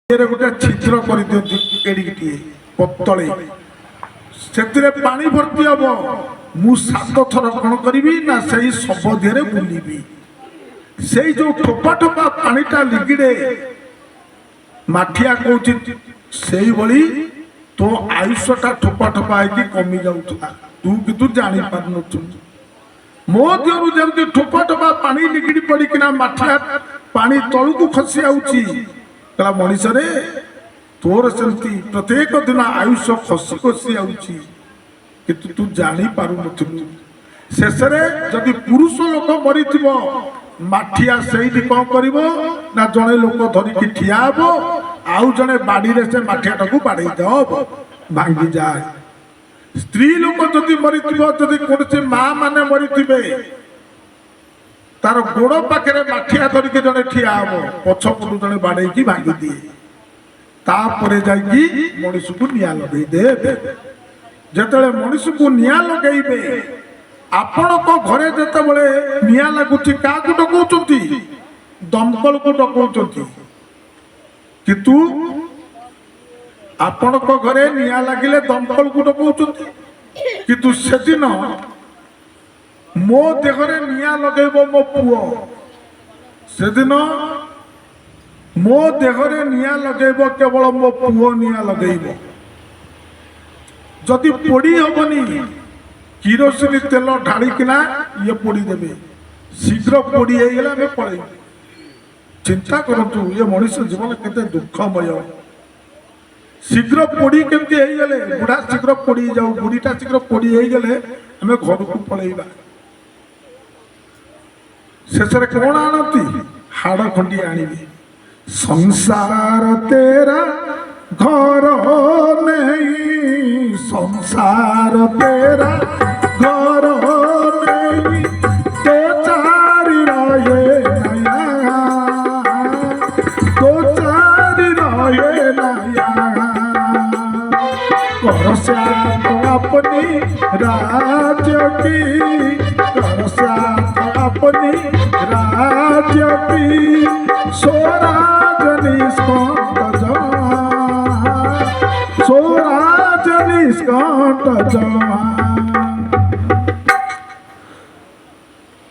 गोटे छिद्र कर पतले से पानी भर्ती हम मु 7 थर कौन करी ना से शव देहरे बुलबी से जो ठोपा ठोपा पानीटा लिगिड़े माठिया कौच से भली तो आयुषटा ठोपा ठोपा है कमी जाऊला तू कि जानी पार मो देहरु जमी ठोपा ठोपा पानी लिगिड़ी पड़ना माठिया पानी तलू खसी आउची मनीष रे तोर सेमती प्रत्येक दिन आयुष खसी खसी आउची किंतु तू जानी पारु नथिलु शेष जदि पुरुष लोक मरी माठिया से कौन कर ना जड़े लोक धरिकी ठिया हे आउ जड़े बाड़ी से माठिया को बाड़े दब भांगी जाए स्त्री लोक जदि मरी जदि कौन माँ माने मरी तार गोड़ पाखे माठिया धरिकी जड़े ठिया हे पछपटू जड़े बाड़े भांगी दिए तापर जाकि मनीष को निया लगे दे जिते मनीष को निया लगे आपण को घरे जिते बड़े निया लगुच क्या डकौंट दमकल को डकौंट किंतु आपण को घरे निया लगिले दमकल को डकौंट किंतु से दिन मो देहरे निया लगेब मो पुओ से दिन मो देहरे निया लगेब केवल मो पुओ निया लगेब जदि पोड़ी हेनी किरोसिन तेल ढाड़िकिना ये पोड़ी देवे शीघ्र पोड़ी होगा पड़े चिंता करूँ ये मनीष जीवन केते दुखमय शीघ्र पोड़ी केमती होगले बुढ़ा शीघ्र पोड़ी जाऊ बुढ़ीटा शीघ्र पोड़ी होगले आम घर को पलैबा शेष कौन आनती हाड़ खंडी आनिबे संसार तेरा घर नहीं संसार तेरा घर नहीं तो चारी रहे नया तो चारी रहे नया कर साथ अपनी राज्य की कर साथ अपनी राज्य की स्वराज निष्कंठ स्वराज निष्कंठ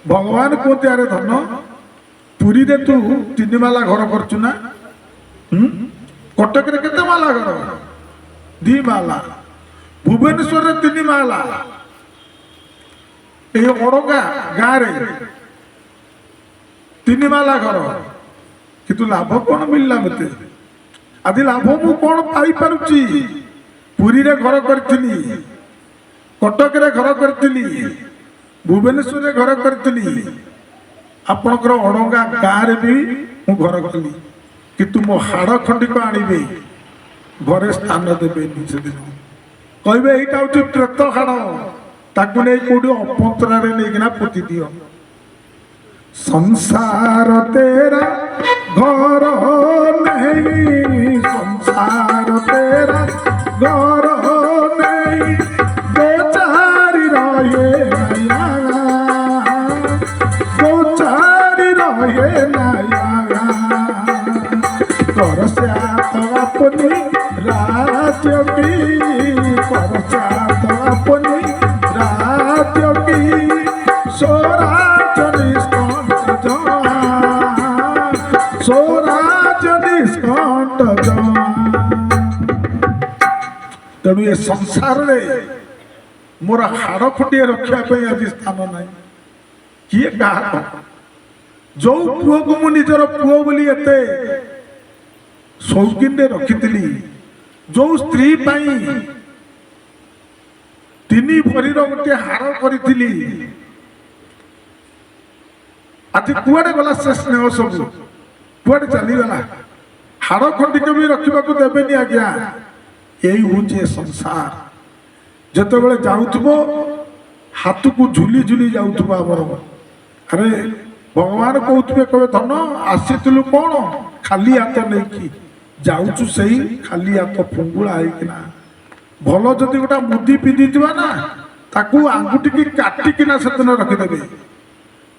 भगवान कहते अरे धन पुरी रे तू 3 माला घर करचु ना कटक रे केते माला घर 2 माला भुवनेश्वर रे 3 माला ए ओडगा गाँ रे 3 माला घर किंतु लाभ कौन मिलला मते आदि लाभ मु कौन पाई पारुची पुरी रे घर करथिली कटक रे घर करथिली भुवनेश्वर रे घर करथिली आपनकर ओडंगा गाँ रे भी मु घर कली किंतु मो हाड़ खंडी को आनिबे घरे स्थान देबे से दिन कहबे एटा होची प्रेत हाड़ ताकू नै कोडी अपंतरा रे लेकिना पोती दियो संसार तेरा घर नहीं संसार तेरा घर नहीं दो चारी रहे नया दो चारी रहे नया कर साथ अपनी राज्य की कर साथ अपनी राज्य की स्वराज निष्कंठ स्वराज निष्कंठ तेणु ये संसार रे मोर हाड़ खटिए रखापी आज स्थान ना किए क्या जो पुओ को मु निजर पुओ बोली एते शौकीन रखी जो स्त्री पाई 3 भरीर गोटे हार करी आज कुआडे गला से स्नेह सब कुआडे चलीगला हाड़ खंडिक भी रखा देवेनि आज्ञा यही हूँ संसार जिते बड़े जाऊब हाथ को झुली झुली जाऊब आमर अरे भगवान कहते कहे धन आसीलु कौन खाली हाथ नहीं जाऊँ से खाली हाथ फुंगुला होना भल जदि गोटा मुदी पिंधि ना ताकू आंगुठी की काटिकिना से दिन रखिदेवे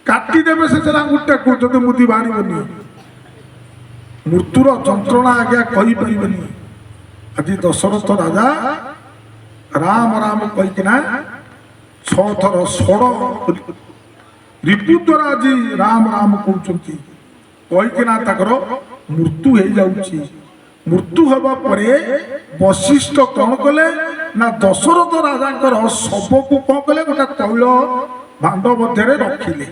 काटिदेवे से आंगुठा को जब मुदी बाहर ମୃତ୍ୟୁର ଯନ୍ତ୍ରଣା ଆଜ୍ଞା କହିପାରିବେନି। ଆଜି ଦଶରଥ ରାଜା ରାମ ରାମ କହିକିନା 6 ଥର ଷଡ଼ ରିପୁ ଦ୍ୱାରା ଆଜି ରାମ ରାମ କହୁଛନ୍ତି, କହିକିନା ତାଙ୍କର ମୃତ୍ୟୁ ହେଇଯାଉଛି। ମୃତ୍ୟୁ ହେବା ପରେ ବଶିଷ୍ଠ କଣ କଲେ ନା ଦଶରଥ ରାଜାଙ୍କର ଶବକୁ କଣ କଲେ, ଗୋଟେ ତୈଳ ଭାଣ୍ଡ ମଧ୍ୟରେ ରଖିଲେ।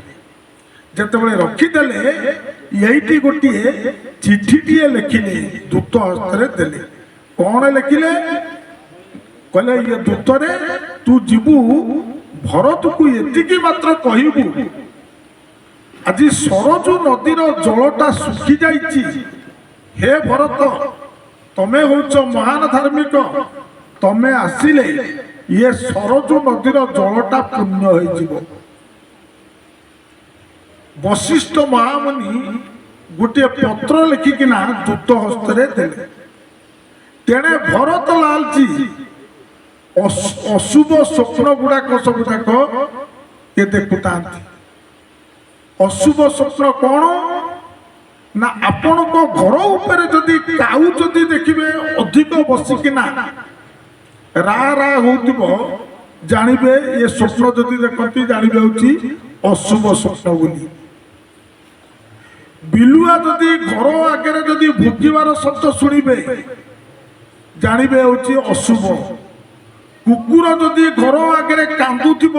ଯେତେବେଳେ ରଖିଦେଲେ ଏଇଠି ଗୋଟିଏ ଚିଠିଟିଏ ଲେଖିଲେ, ଦୂତ ହସ୍ତରେ ଦେଲେ। କଣ ଲେଖିଲେ? କହିଲେ ଇଏ ଦୂତରେ ତୁ ଯିବୁ ଭରତକୁ ଏତିକି ମାତ୍ର କହିବୁ, ଆଜି ସରଜୁ ନଦୀର ଜଳଟା ଶୁଖି ଯାଇଛି। ହେ ଭରତ, ତମେ ହଉଛ ମହାନ ଧାର୍ମିକ, ତମେ ଆସିଲେ ଇଏ ସରଜୁ ନଦୀର ଜଳଟା ପୂର୍ଣ୍ଣ ହେଇଯିବ। ବଶିଷ୍ଠ ମହାମୁନି ଗୋଟିଏ ପତ୍ର ଲେଖିକିନା ଦୂତ ହସ୍ତରେ ଦେଲେ। ତେଣେ ଭରତ ଲାଲଜୀ ଅଶୁଭ ସ୍ୱପ୍ନ ଗୁଡାକ ସବୁ ଯାକ ଏ ଦେଖୁଥାନ୍ତି। ଅଶୁଭ ସ୍ୱପ୍ନ କଣ ନା ଆପଣଙ୍କ ଘର ଉପରେ ଯଦି କାଉ ଯଦି ଦେଖିବେ ଅଧିକ ବସିକିନା ରା ରା ହଉଥିବ, ଜାଣିବେ ଏ ସ୍ୱପ୍ନ ଯଦି ଦେଖନ୍ତି ଜାଣିବେ ହଉଛି ଅଶୁଭ ସ୍ୱପ୍ନ ବୋଲି। ବିଲୁଆ ଯଦି ଘର ଆଗରେ ଯଦି ଭୁକିବାର ଶବ୍ଦ ଶୁଣିବେ ଜାଣିବେ ହଉଛି ଅଶୁଭ। କୁକୁର ଯଦି ଘର ଆଗରେ କାନ୍ଦୁଥିବ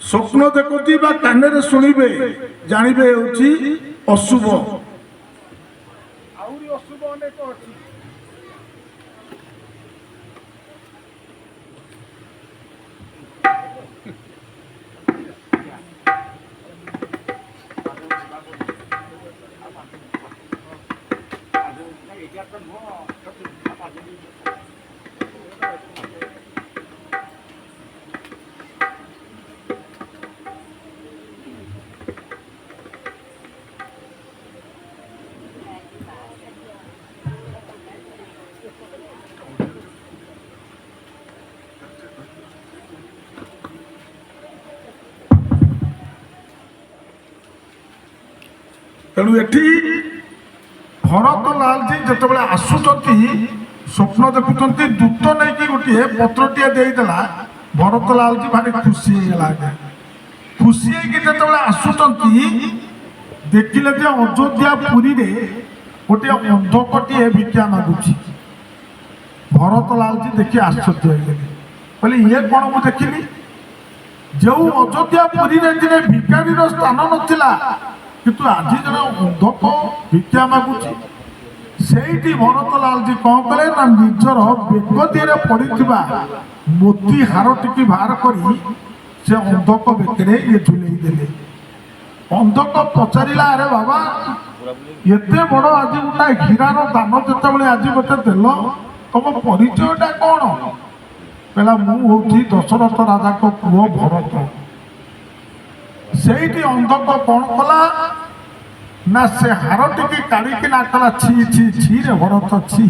ସ୍ୱପ୍ନ ଦେଖନ୍ତି ବା କାନରେ ଶୁଣିବେ ଜାଣିବେ ହେଉଛି ଅଶୁଭ। ଆହୁରି ଅଶୁଭ ଅନେକ ଅଛି। ତେଣୁ ଏଠି ଭରତ ଲାଲଜୀ ଯେତେବେଳେ ଆସୁଛନ୍ତି ସ୍ୱପ୍ନ ଦେଖୁଛନ୍ତି, ଦୂତ ନେଇକି ଗୋଟିଏ ପତ୍ରଟିଏ ଦେଇଦେଲା। ଭରତ ଲାଲଜୀ ଭାରି ଖୁସି ହେଇଗଲା। ଖୁସି ହେଇକି ଯେତେବେଳେ ଆସୁଛନ୍ତି ଦେଖିଲେ ଯେ ଅଯୋଧ୍ୟା ପୁରୀରେ ଗୋଟିଏ ଅନ୍ଧକଟିଏ ଭିକ୍ଷା ମାଗୁଛି। ଭରତ ଲାଲଜୀ ଦେଖି ଆଶ୍ଚର୍ଯ୍ୟ ହେଇଗଲେ, କହିଲେ ଇଏ କଣ ମୁଁ ଦେଖିଲି? ଯେଉଁ ଅଯୋଧ୍ୟା ପୁରୀରେ ଦିନେ ଭିକାରୀର ସ୍ଥାନ ନଥିଲା, କିନ୍ତୁ ଆଜି ଜଣେ ଅନ୍ଧକ ଭିକ୍ଷା ମାଗୁଛି। ସେଇଠି ଭରତ ଲାଲଜୀ କଣ କଲେ ନା ନିଜର ବେକ ଦିହରେ ପଡିଥିବା ମୋତି ହାରଟିକି ବାହାର କରି ସେ ଅନ୍ଧକ ବେକରେ ଇଏ ଝୁଲେଇ ଦେଲେ। ଅନ୍ଧକ ପଚାରିଲା, ଆରେ ବାବା, ଏତେ ବଡ ଆଜି ଗୋଟେ ହୀରାର ଦାନ ଯେତେବେଳେ ଆଜି ଗୋଟେ ଦେଲ, ତମ ପରିଚୟଟା କଣ? କହିଲା, ମୁଁ ହଉଛି ଦଶରଥ ରାଜାଙ୍କ ପୁଅ ଭରତ। ସେଇଠି ଅନ୍ଧକ କଣ କଲା ନା ସେ ହାରଟିକି କାଢିକିନା କଲା, ଛି ଛି ଛି ରେ ଭରତ ଛି।